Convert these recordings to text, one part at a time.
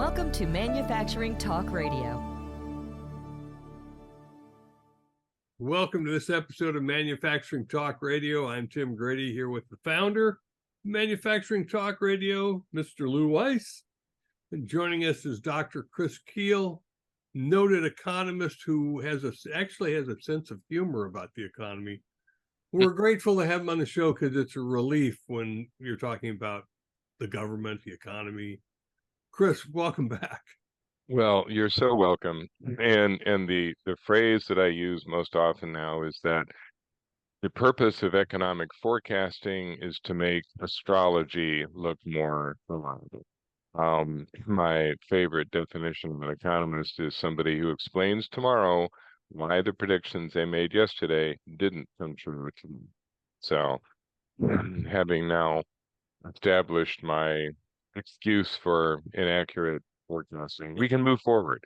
Welcome to Manufacturing Talk Radio. Welcome to this episode of Manufacturing Talk Radio. I'm Tim Grady here with the founder of Manufacturing Talk Radio, Mr. Lou Weiss. And joining us is Dr. Chris Kuehl, noted economist who actually has a sense of humor about the economy. We're grateful to have him on the show because it's a relief when you're talking about the government, the economy. Chris, welcome back. Well, you're so welcome. And the phrase that I use most often now is that the purpose of economic forecasting is to make astrology look more reliable. My favorite definition of an economist is somebody who explains tomorrow why the predictions they made yesterday didn't come true. So, having now established my excuse for inaccurate forecasting, we can move forward.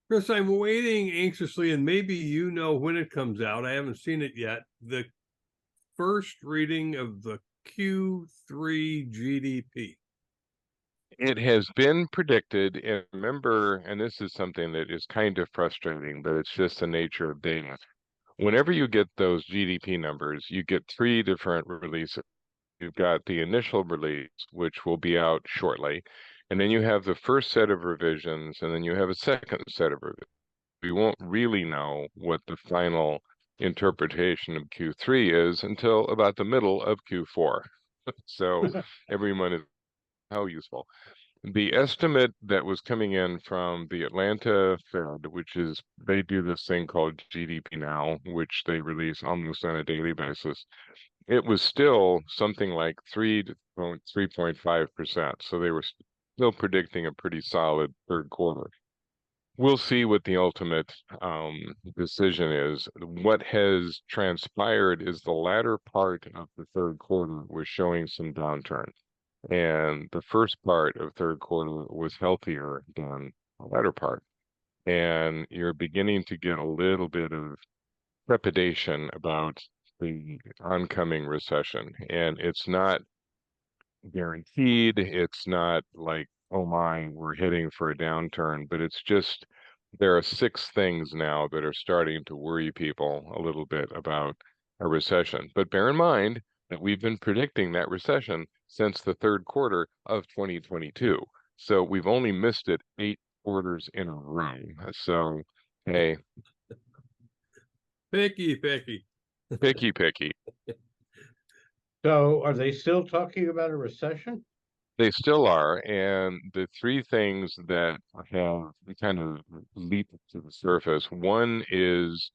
Chris, I'm waiting anxiously, and maybe you know when it comes out. I haven't seen it yet. The first reading of the Q3 GDP. It has been predicted, and remember, and this is something that is kind of frustrating, but it's just the nature of data. Whenever you get those GDP numbers, you get three different releases. You've got the initial release, which will be out shortly, and then you have the first set of revisions, and then you have a second set of revisions. We won't really know what the final interpretation of Q3 is until about the middle of Q4. So everyone is how useful. The estimate that was coming in from the Atlanta Fed, which is, they do this thing called GDP Now, which they release almost on a daily basis. It was still something like 3.5%. So they were still predicting a pretty solid third quarter. We'll see what the ultimate decision is. What has transpired is the latter part of the third quarter was showing some downturn. And the first part of third quarter was healthier than the latter part. And you're beginning to get a little bit of trepidation about the oncoming recession. And it's not guaranteed. It's not like, oh my, we're heading for a downturn, but it's just there are 6 things now that are starting to worry people a little bit about a recession. But bear in mind that we've been predicting that recession since the third quarter of 2022. So we've only missed it 8 quarters in a row. So, hey. Picky. Picky. So are they still talking about a recession? They still are, and the 3 things that have kind of leaped to the surface, one is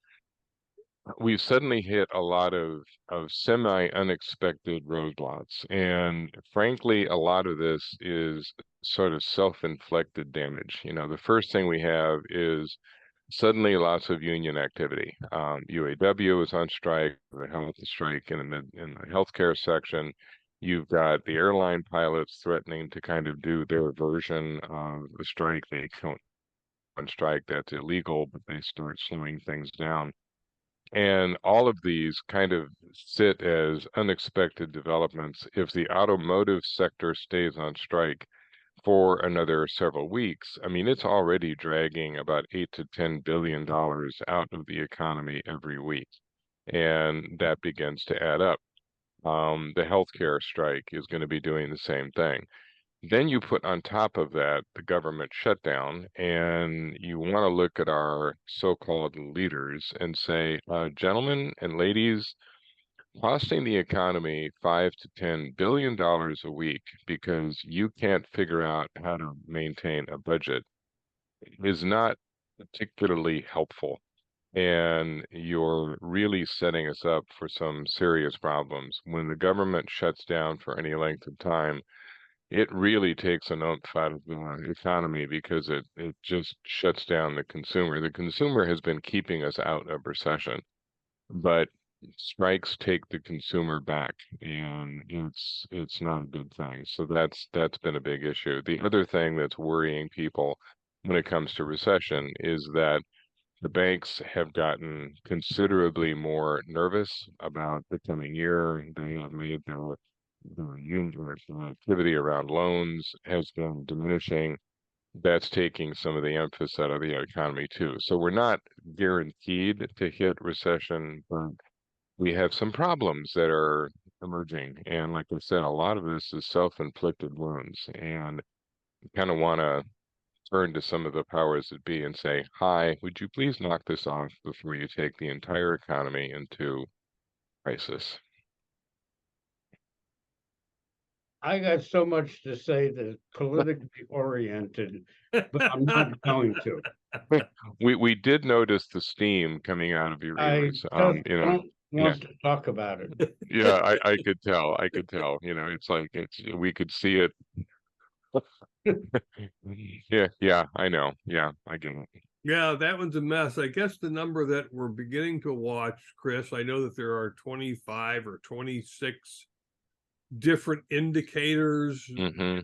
we've suddenly hit a lot of semi-unexpected roadblocks, and frankly, a lot of this is sort of self-inflicted damage. You know, the first thing we have is suddenly lots of union activity. UAW is on strike, the health strike in the healthcare section. You've got the airline pilots threatening to kind of do their version of the strike. They don't on strike, that's illegal, but they start slowing things down. And all of these kind of sit as unexpected developments. If the automotive sector stays on strike for another several weeks, I mean, it's already dragging about $8 to $10 billion out of the economy every week. And that begins to add up. The healthcare strike is going to be doing the same thing. Then you put on top of that the government shutdown, and you want to look at our so-called leaders and say, gentlemen and ladies, costing the economy $5 to $10 billion a week because you can't figure out how to maintain a budget is not particularly helpful. And you're really setting us up for some serious problems. When the government shuts down for any length of time, it really takes an oomph out of the economy because it just shuts down the consumer. The consumer has been keeping us out of recession, but strikes take the consumer back, and it's not a good thing. So that's been a big issue. The other thing that's worrying people when it comes to recession is that the banks have gotten considerably more nervous about the coming year. They have made their union activity around loans has been diminishing. that's taking some of the emphasis out of the economy too. So we're not guaranteed to hit recession, but we have some problems that are emerging. And like I said, a lot of this is self-inflicted wounds. And kind of want to turn to some of the powers that be and say, hi, would you please knock this off before you take the entire economy into crisis? I got so much to say that it's politically oriented, but I'm not going to. We did notice the steam coming out of your I ears. just You know, don't yeah, want to talk about it. yeah, I could tell. I could tell. You know, it's like we could see it. Yeah, yeah, I know. Yeah, I get it. Yeah, that one's a mess. I guess the number that we're beginning to watch, Chris, I know that there are 25 or 26 different indicators, Hmm.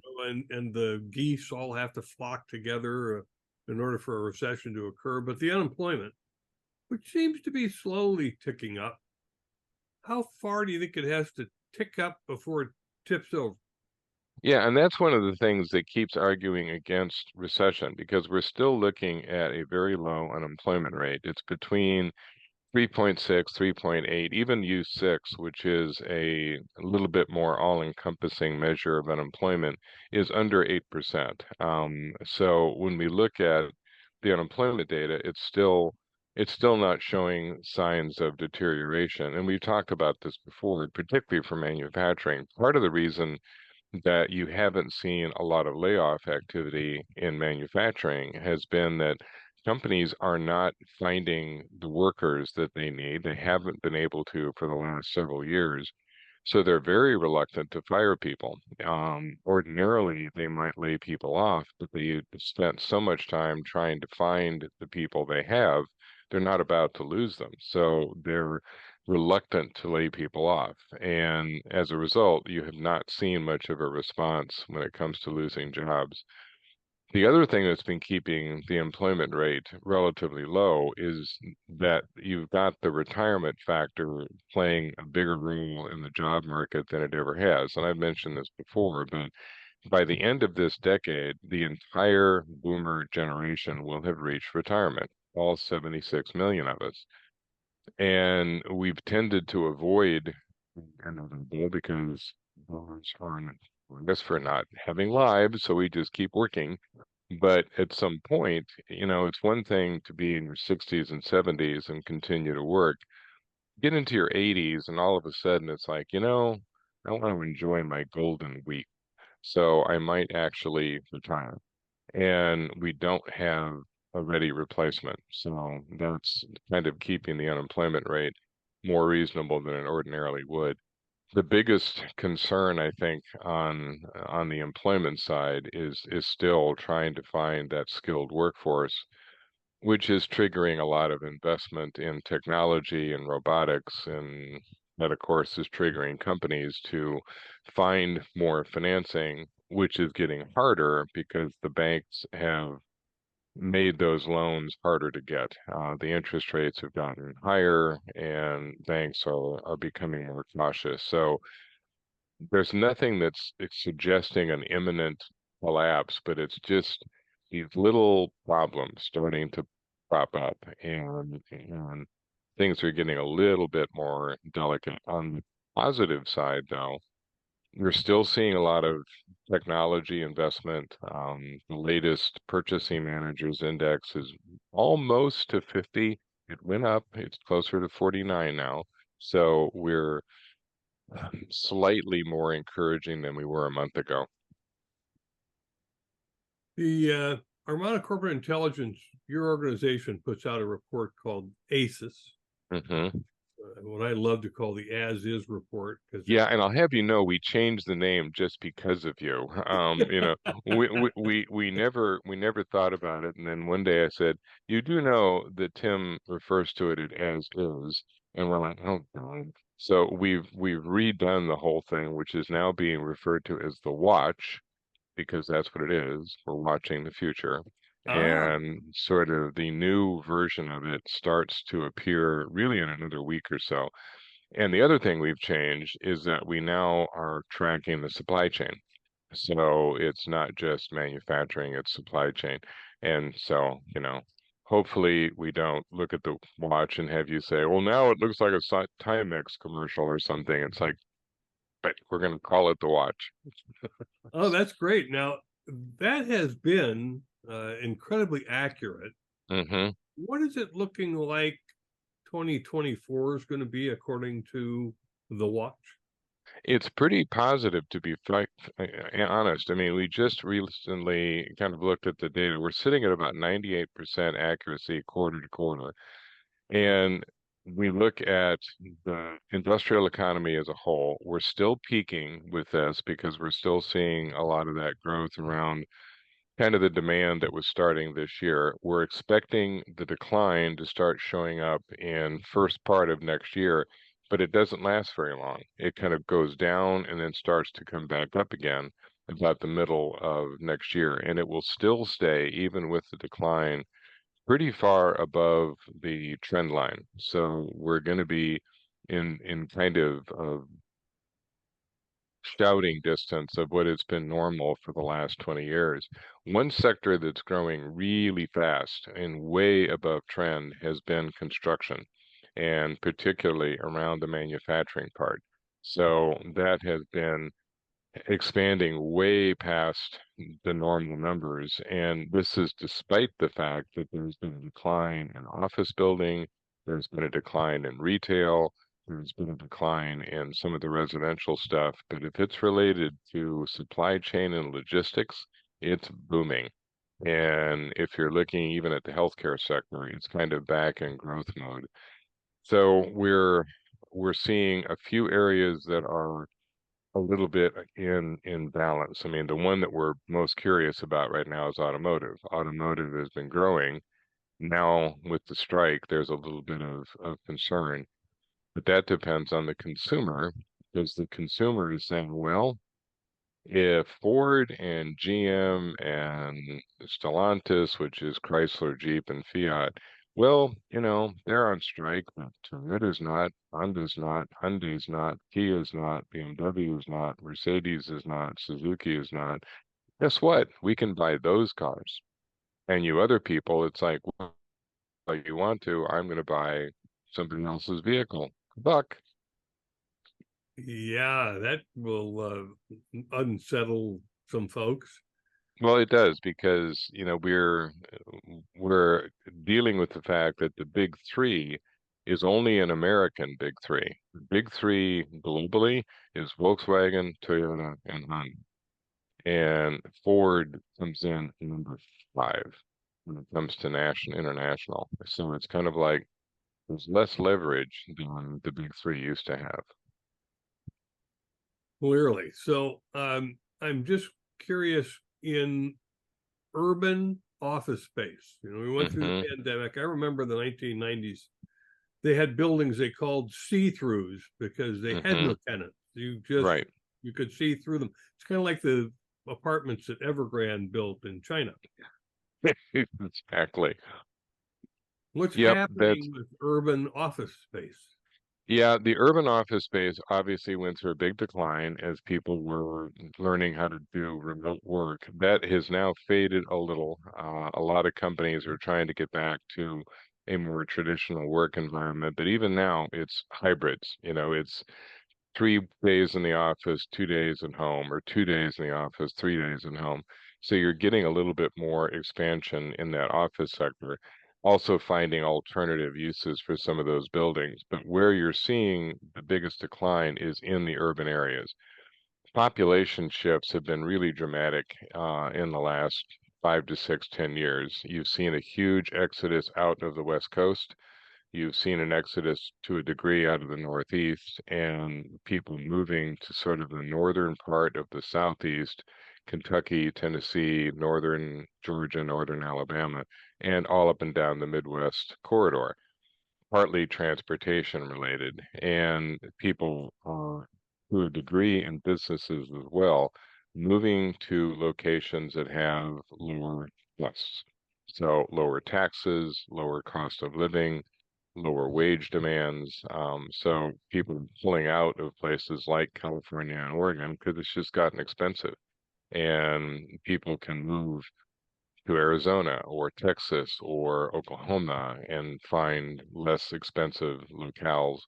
and the geese all have to flock together in order for a recession to occur. But the unemployment, which seems to be slowly ticking up, how far do you think it has to tick up before it tips over? Yeah, and that's one of the things that keeps arguing against recession because we're still looking at a very low unemployment rate. It's between 3.6, 3.8, even U6, which is a little bit more all-encompassing measure of unemployment, is under 8%. So when we look at the unemployment data, it's still not showing signs of deterioration. And we've talked about this before, particularly for manufacturing. Part of the reason that you haven't seen a lot of layoff activity in manufacturing has been that companies are not finding the workers that they need. They haven't been able to for the last several years. So they're very reluctant to fire people. Ordinarily, they might lay people off, but they spent so much time trying to find the people they have, they're not about to lose them. So they're reluctant to lay people off. And as a result, you have not seen much of a response when it comes to losing jobs. The other thing that's been keeping the employment rate relatively low is that you've got the retirement factor playing a bigger role in the job market than it ever has. And I've mentioned this before, but by the end of this decade, the entire boomer generation will have reached retirement, all 76 million of us. And we've tended to avoid inevitable because boomers are notorious for not having lives, so we just keep working. But at some point, it's one thing to be in your 60s and 70s and continue to work. Get into your 80s, and all of a sudden it's like, I want to enjoy my golden week. So I might actually retire. And we don't have a ready replacement. So that's kind of keeping the unemployment rate more reasonable than it ordinarily would. The biggest concern, I think, on the employment side is still trying to find that skilled workforce, which is triggering a lot of investment in technology and robotics, and that, of course, is triggering companies to find more financing, which is getting harder because the banks have made those loans harder to get. The interest rates have gotten higher, and banks are becoming more cautious. So there's nothing that's suggesting an imminent collapse, but it's just these little problems starting to crop up, and things are getting a little bit more delicate. On the positive side, though, you're still seeing a lot of technology investment. The latest Purchasing Managers Index is almost to 50. It went up. It's closer to 49 now. So we're slightly more encouraging than we were a month ago. The Armada Corporate Intelligence, your organization puts out a report called ACES, Hmm. what I love to call the as-is report. Yeah, and I'll have you know, we changed the name just because of you. We never thought about it, and then one day I said, "You do know that Tim refers to it as is," and we're like, "Oh God." So we've redone the whole thing, which is now being referred to as the watch, because that's what it is. We're watching the future. And sort of the new version of it starts to appear really in another week or so. And the other thing we've changed is that we now are tracking the supply chain. So it's not just manufacturing, it's supply chain. And so, hopefully we don't look at the watch and have you say, well, now it looks like a Timex commercial or something. It's like, but we're going to call it the watch. Oh, that's great. Now, that has been incredibly accurate. Hmm. What is it looking like 2024 is going to be according to the watch? It's pretty positive, to be honest. I mean, we just recently kind of looked at the data. We're sitting at about 98% accuracy quarter to quarter. And we look at the industrial economy as a whole. We're still peaking with this because we're still seeing a lot of that growth around kind of the demand that was starting this year. We're expecting the decline to start showing up in first part of next year, but it doesn't last very long. It kind of goes down and then starts to come back up again about the middle of next year, and it will still stay, even with the decline, pretty far above the trend line. So we're going to be in kind of shouting distance of what has been normal for the last 20 years. One sector that's growing really fast and way above trend has been construction, and particularly around the manufacturing part. So that has been expanding way past the normal numbers. And this is despite the fact that there's been a decline in office building, there's been a decline in retail, there's been a decline in some of the residential stuff. But if it's related to supply chain and logistics, it's booming. And if you're looking even at the healthcare sector, it's kind of back in growth mode. So we're seeing a few areas that are a little bit in balance. I mean, the one that we're most curious about right now is automotive. Automotive has been growing. Now with the strike, there's a little bit of concern, but that depends on the consumer, because the consumer is saying, well, if Ford and GM and Stellantis, which is Chrysler, Jeep, and Fiat, well, they're on strike, but Toyota's not, Honda's not, Hyundai's not, Kia's not, BMW is not, Mercedes is not, Suzuki is not. Guess what? We can buy those cars. And you other people, it's like, well, you want to, I'm going to buy somebody else's vehicle. Buck. Yeah, that will unsettle some folks. Well, it does because, we're dealing with the fact that the big three is only an American big three. The big three globally is Volkswagen, Toyota, and Honda. And Ford comes in number 5 when it comes to international. So it's kind of like there's less leverage than the big three used to have. Clearly. So I'm just curious, in urban office space, we went through Hmm. the pandemic. I remember the 1990s. They had buildings they called see-throughs because they had Hmm. no tenants. Right. You could see through them. It's kind of like the apartments that Evergrande built in China. Exactly. What's Yep. That's happening with urban office space? Yeah, the urban office space obviously went through a big decline as people were learning how to do remote work. That has now faded a little. A lot of companies are trying to get back to a more traditional work environment, but even now it's hybrids. It's 3 days in the office, 2 days at home, or 2 days in the office, 3 days at home. So you're getting a little bit more expansion in that office sector. Also finding alternative uses for some of those buildings. But where you're seeing the biggest decline is in the urban areas. Population shifts have been really dramatic in the last 5 to 6, 10 years. You've seen a huge exodus out of the West Coast. You've seen an exodus to a degree out of the Northeast, and people moving to sort of the northern part of the Southeast, Kentucky, Tennessee, northern Georgia, northern Alabama, and all up and down the Midwest corridor, partly transportation related, and people to a degree in businesses as well, moving to locations that have lower costs. So lower taxes, lower cost of living, lower wage demands. So people are pulling out of places like California and Oregon because it's just gotten expensive. and people can move to Arizona or Texas or Oklahoma and find less expensive locales.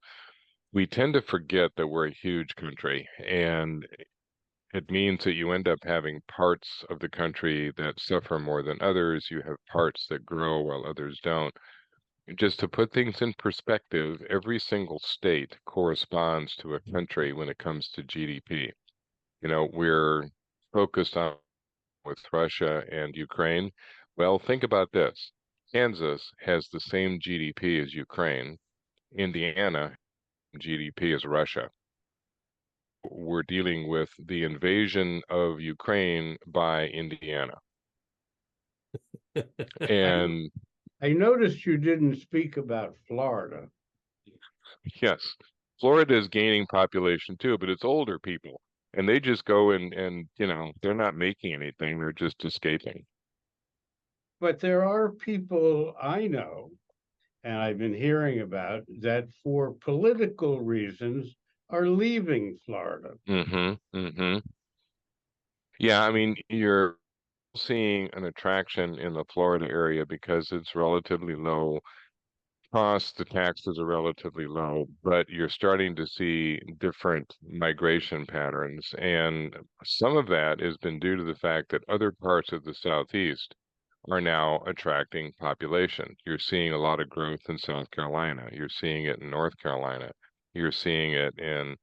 We tend to forget that we're a huge country, and it means that you end up having parts of the country that suffer more than others. You have parts that grow while others don't. Just to put things in perspective, every single state corresponds to a country when it comes to GDP. We're focused on with Russia and Ukraine. Well, think about this. Kansas has the same GDP as Ukraine. Indiana GDP as Russia. We're dealing with the invasion of Ukraine by Indiana. And I noticed you didn't speak about Florida. yes, Florida is gaining population too, but it's older people. And they just go and they're not making anything, they're just escaping. But there are people I know, and I've been hearing about, that for political reasons are leaving Florida. Mm-hmm. Mm-hmm. Yeah, I mean, you're seeing an attraction in the Florida area because it's relatively low cost, the taxes are relatively low, but you're starting to see different migration patterns. And some of that has been due to the fact that other parts of the Southeast are now attracting population. You're seeing a lot of growth in South Carolina. You're seeing it in North Carolina. You're seeing it in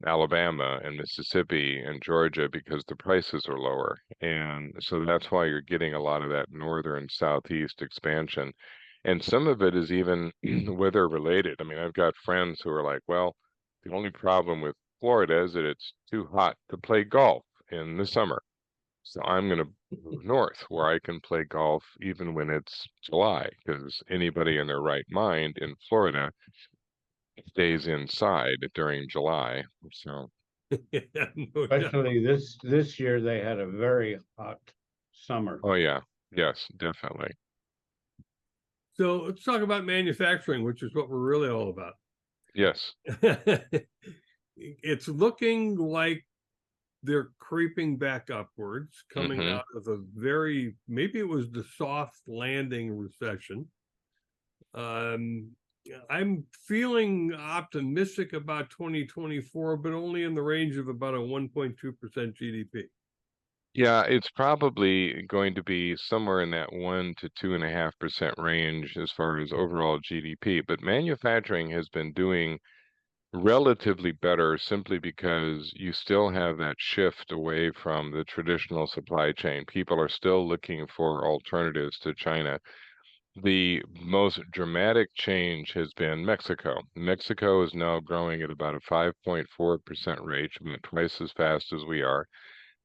Alabama and Mississippi and Georgia because the prices are lower. And so that's why you're getting a lot of that northern southeast expansion. And some of it is even weather related. I mean, I've got friends who are like, well, the only problem with Florida is that it's too hot to play golf in the summer. So I'm going to move north where I can play golf even when it's July, because anybody in their right mind in Florida stays inside during July. So, No doubt. Especially this year, they had a very hot summer. oh yeah, yes, definitely. So let's talk about manufacturing, which is what we're really all about. Yes. It's looking like they're creeping back upwards, coming Mhm. out of a maybe it was the soft landing recession. I'm feeling optimistic about 2024, but only in the range of about a 1.2% GDP. Yeah, it's probably going to be somewhere in that 1 to 2.5% range as far as overall GDP. But manufacturing has been doing relatively better simply because you still have that shift away from the traditional supply chain. People are still looking for alternatives to China. The most dramatic change has been Mexico. Mexico is now growing at about a 5.4% rate, about twice as fast as we are.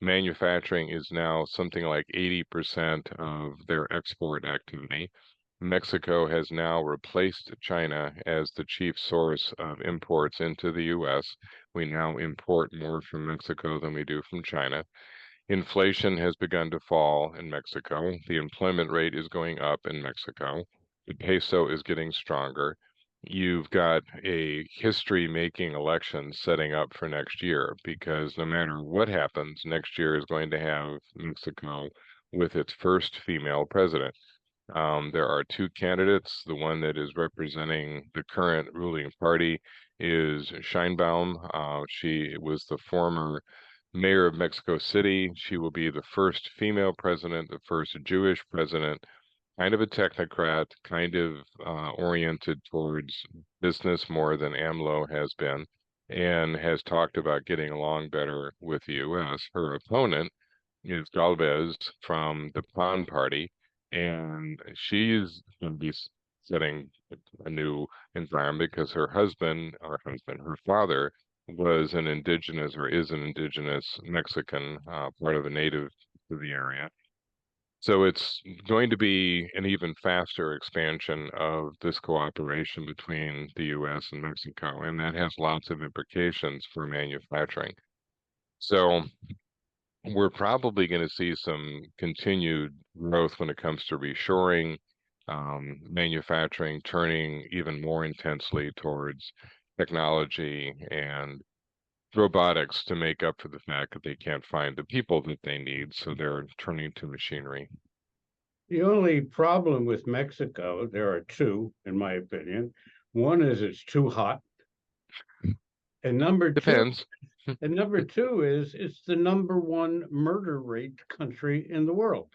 Manufacturing is now something like 80% of their export activity. Mexico has now replaced China as the chief source of imports into the U.S. We now import more from Mexico than we do from China. Inflation has begun to fall in Mexico. The employment rate is going up in Mexico. The peso is getting stronger. You've got a history-making election setting up for next year because no matter what happens, next year is going to have Mexico with its first female president. There are two candidates. The one that is representing the current ruling party is Scheinbaum. She was the former mayor of Mexico City. She will be the first female president, the first Jewish president, kind of a technocrat, kind of oriented towards business more than AMLO has been, and has talked about getting along better with the U.S. Her opponent is Galvez from the PAN party, and she's going to be setting a new environment because her father was an indigenous or is an indigenous Mexican, part of a native to the area. So it's going to be an even faster expansion of this cooperation between the U.S. and Mexico, and that has lots of implications for manufacturing. So we're probably going to see some continued growth when it comes to reshoring, manufacturing turning even more intensely towards technology and robotics to make up for the fact that they can't find the people that they need, so they're turning to machinery. The only problem with Mexico, there are two, in my opinion. One is it's too hot. And Depends. number two is it's the number one murder rate country in the world.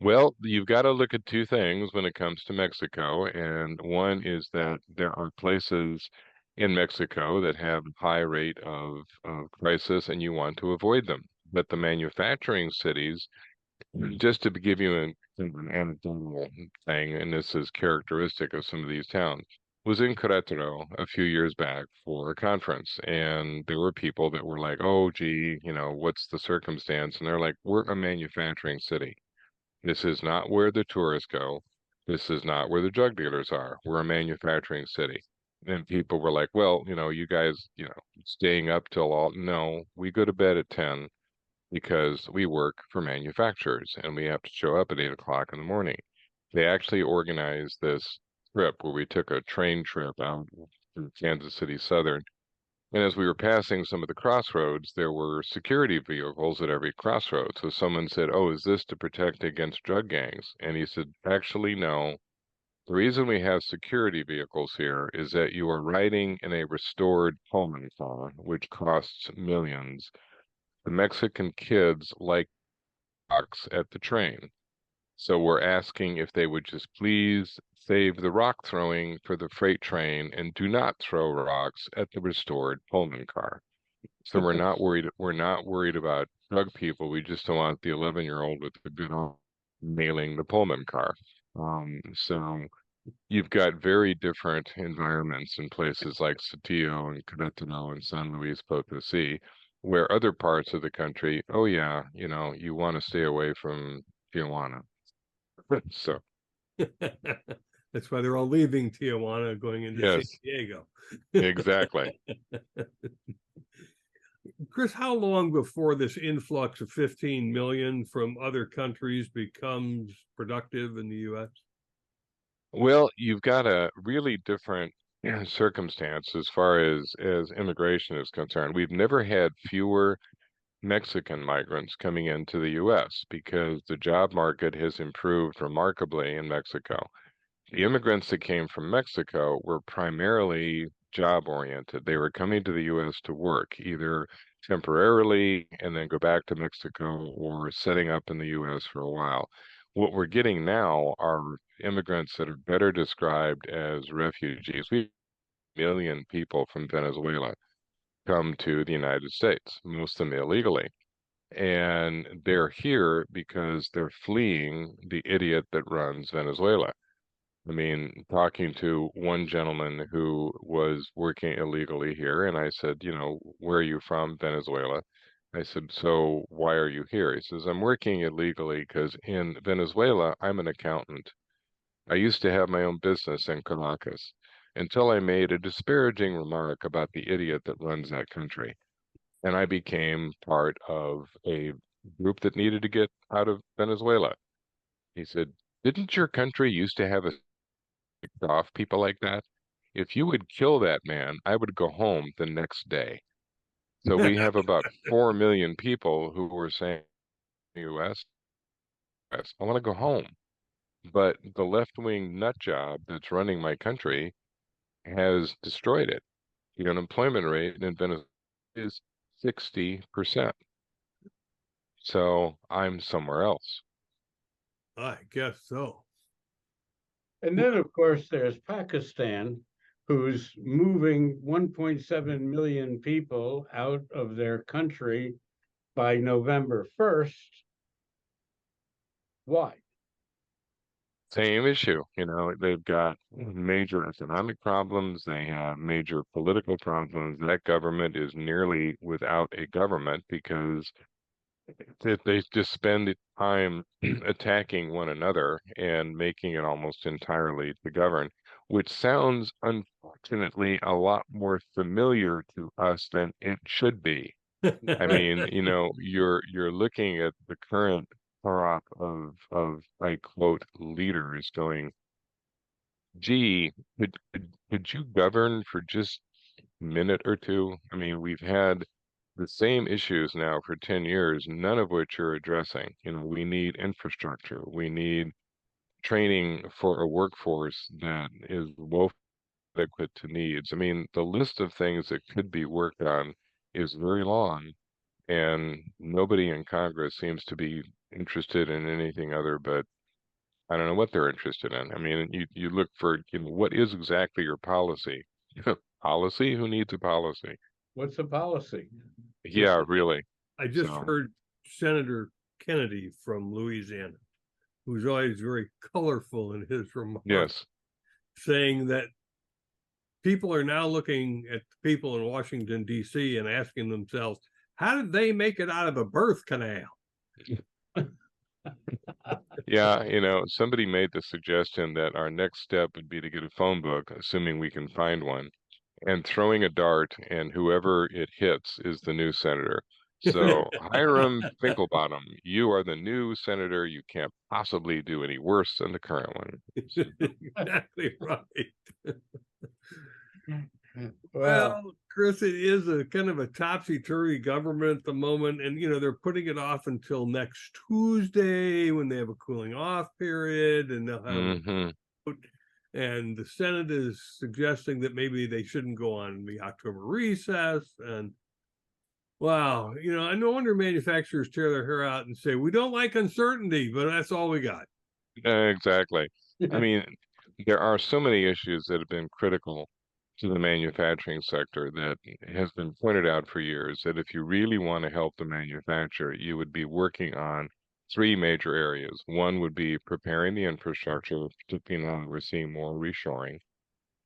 Well, you've got to look at two things when it comes to Mexico, and one is that there are places in Mexico that have a high rate of crisis, and you want to avoid them. But the manufacturing cities, just to give you an anecdotal thing, and this is characteristic of some of these towns, was in Querétaro a few years back for a conference, and there were people that were like, "Oh, gee, what's the circumstance?" And they're like, "We're a manufacturing city. This is not where the tourists go. This is not where the drug dealers are. We're a manufacturing city." And people were like, "Well, you guys, staying up till all." No, we go to bed at 10 because we work for manufacturers and we have to show up at 8 o'clock in the morning. They actually organized this trip where we took a train trip out to Kansas City Southern. And as we were passing some of the crossroads, there were security vehicles at every crossroad. So someone said, "Oh, is this to protect against drug gangs?" And he said, "Actually, no. The reason we have security vehicles here is that you are riding in a restored Pullman car, which costs millions. The Mexican kids like rocks at the train. So we're asking if they would just please save the rock throwing for the freight train and do not throw rocks at the restored Pullman car." So we're not worried. We're not worried about drug people. We just don't want the 11-year-old with the good arm nailing the Pullman car. So you've got very different environments in places like Saltillo and Querétaro and San Luis Potosí, where other parts of the country, oh yeah, you want to stay away from Tijuana. So That's why they're all leaving Tijuana, going into San yes, Diego. exactly. Chris, how long before this influx of 15 million from other countries becomes productive in the U.S.? Well, you've got a really different circumstance as far as immigration is concerned. We've never had fewer Mexican migrants coming into the U.S. because the job market has improved remarkably in Mexico. The immigrants that came from Mexico were primarily job oriented. They were coming to the U.S. to work, either temporarily and then go back to Mexico or setting up in the U.S. for a while. What we're getting now are immigrants that are better described as refugees. We have 1 million people from Venezuela come to the United States, most of them illegally. And they're here because they're fleeing the idiot that runs Venezuela. I mean, talking to one gentleman who was working illegally here, and I said, "Where are you from?" "Venezuela." I said, "So why are you here?" He says, "I'm working illegally because in Venezuela, I'm an accountant. I used to have my own business in Caracas until I made a disparaging remark about the idiot that runs that country. And I became part of a group that needed to get out of Venezuela." He said, "Didn't your country used to have a off people like that? If you would kill that man, I would go home the next day." So we have about 4 million people who were saying, U.S., I want to go home. But the left-wing nut job that's running my country has destroyed it. The unemployment rate in Venezuela is 60%. So I'm somewhere else. I guess so. And then, of course, there's Pakistan, who's moving 1.7 million people out of their country by November 1st. Why? Same issue. They've got major economic problems. They have major political problems. That government is nearly without a government because they just spend time attacking one another and making it almost entirely to govern, which sounds unfortunately a lot more familiar to us than it should be. I mean, you're looking at the current crop of I quote leaders going, "Gee, could you govern for just minute or two. I mean, we've had the same issues now for 10 years, none of which are addressing. We need infrastructure. We need training for a workforce that is woefully adequate to needs. I mean, the list of things that could be worked on is very long, and nobody in Congress seems to be interested in anything other but I don't know what they're interested in. I mean, you look for, what is exactly your policy? Policy? Who needs a policy? What's the policy? Yeah, really. I just So, heard Senator Kennedy from Louisiana, who's always very colorful in his remarks, yes. saying that people are now looking at people in Washington, D.C. and asking themselves, how did they make it out of a birth canal? Yeah, somebody made the suggestion that our next step would be to get a phone book, assuming we can find one, and throwing a dart, and whoever it hits is the new senator. So, Hiram Finkelbottom, you are the new senator. You can't possibly do any worse than the current one. Exactly right. Well, Well, Chris, it is a kind of a topsy-turvy government at the moment, and they're putting it off until next Tuesday when they have a cooling off period, and they'll have a Hmm. vote. And the Senate is suggesting that maybe they shouldn't go on the October recess. And wow, no wonder manufacturers tear their hair out and say we don't like uncertainty, but that's all we got. Exactly. I mean, there are so many issues that have been critical to the manufacturing sector that has been pointed out for years that if you really want to help the manufacturer, you would be working on three major areas. One would be preparing the infrastructure, particularly now that we're seeing more reshoring.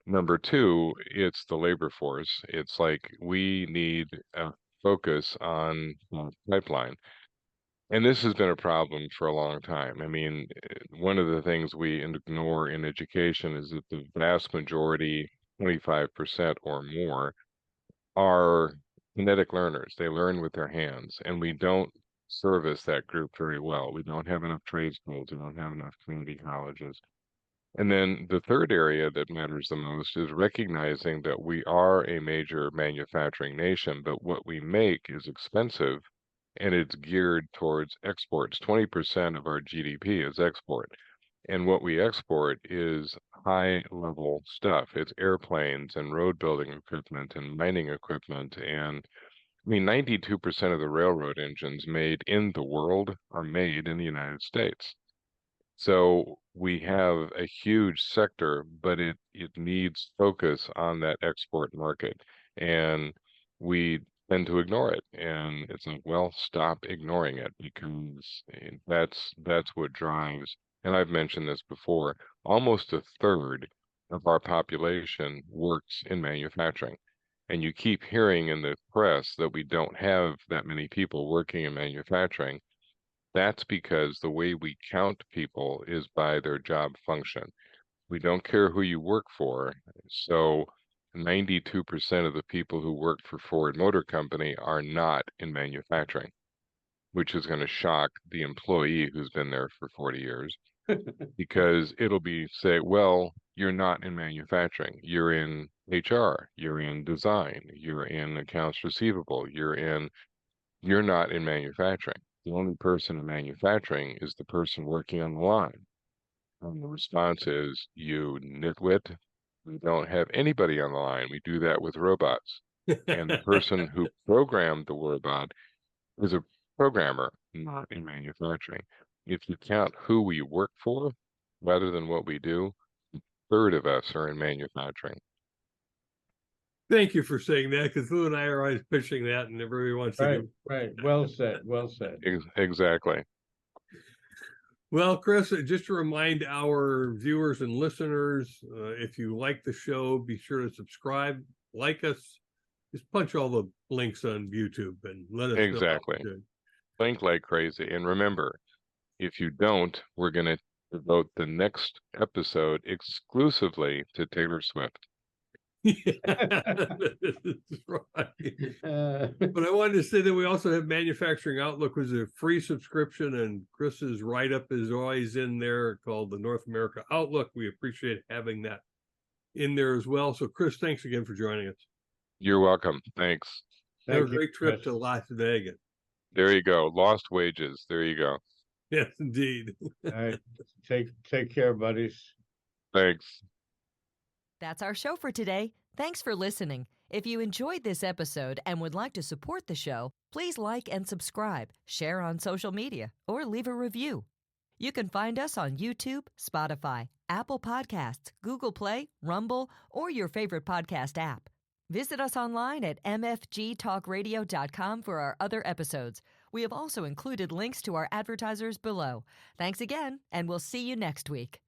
Number two, it's the labor force. It's like we need a focus on pipeline. And this has been a problem for a long time. I mean, one of the things we ignore in education is that the vast majority, 25% or more, are kinetic learners. They learn with their hands, and we don't service that group very well. We don't have enough trade schools. We don't have enough community colleges. And then the third area that matters the most is recognizing that we are a major manufacturing nation, but what we make is expensive and it's geared towards exports. 20% of our GDP is export. And what we export is high level stuff. It's airplanes and road building equipment and mining equipment. And I mean, 92% of the railroad engines made in the world are made in the United States. So we have a huge sector, but it needs focus on that export market. And we tend to ignore it. And it's like, well, stop ignoring it because that's what drives, and I've mentioned this before, almost a third of our population works in manufacturing. And you keep hearing in the press that we don't have that many people working in manufacturing. That's because the way we count people is by their job function. We don't care who you work for. So 92% of the people who work for Ford Motor Company are not in manufacturing, which is going to shock the employee who's been there for 40 years because it'll be say, well, you're not in manufacturing. You're in HR, you're in design, you're in accounts receivable, you're not in manufacturing. The only person in manufacturing is the person working on the line. And the response is, you nitwit, we don't have anybody on the line. We do that with robots. And the person who programmed the robot is a programmer, not in manufacturing. If you count who we work for rather than what we do, a third of us are in manufacturing. Thank you for saying that, because Lou and I are always pushing that, and everybody wants to right, give. right. Well said, well said. Exactly. Well, Chris, just to remind our viewers and listeners, if you like the show, be sure to subscribe, like us, just punch all the links on YouTube and let us know. Exactly. Blink like crazy. And remember, if you don't, we're going to devote the next episode exclusively to Taylor Swift. That's right. But I wanted to say that we also have Manufacturing Outlook, which is a free subscription, and Chris's write-up is always in there called the North America Outlook. We appreciate having that in there as well. So Chris, thanks again for joining us. You're welcome. Thanks. Have a Thank you, great trip Chris. to Las Vegas. There you go. Lost wages. There you go. Yes, indeed. All right. Take care, buddies. Thanks. That's our show for today. Thanks for listening. If you enjoyed this episode and would like to support the show, please like and subscribe, share on social media, or leave a review. You can find us on YouTube, Spotify, Apple Podcasts, Google Play, Rumble, or your favorite podcast app. Visit us online at mfgtalkradio.com for our other episodes. We have also included links to our advertisers below. Thanks again, and we'll see you next week.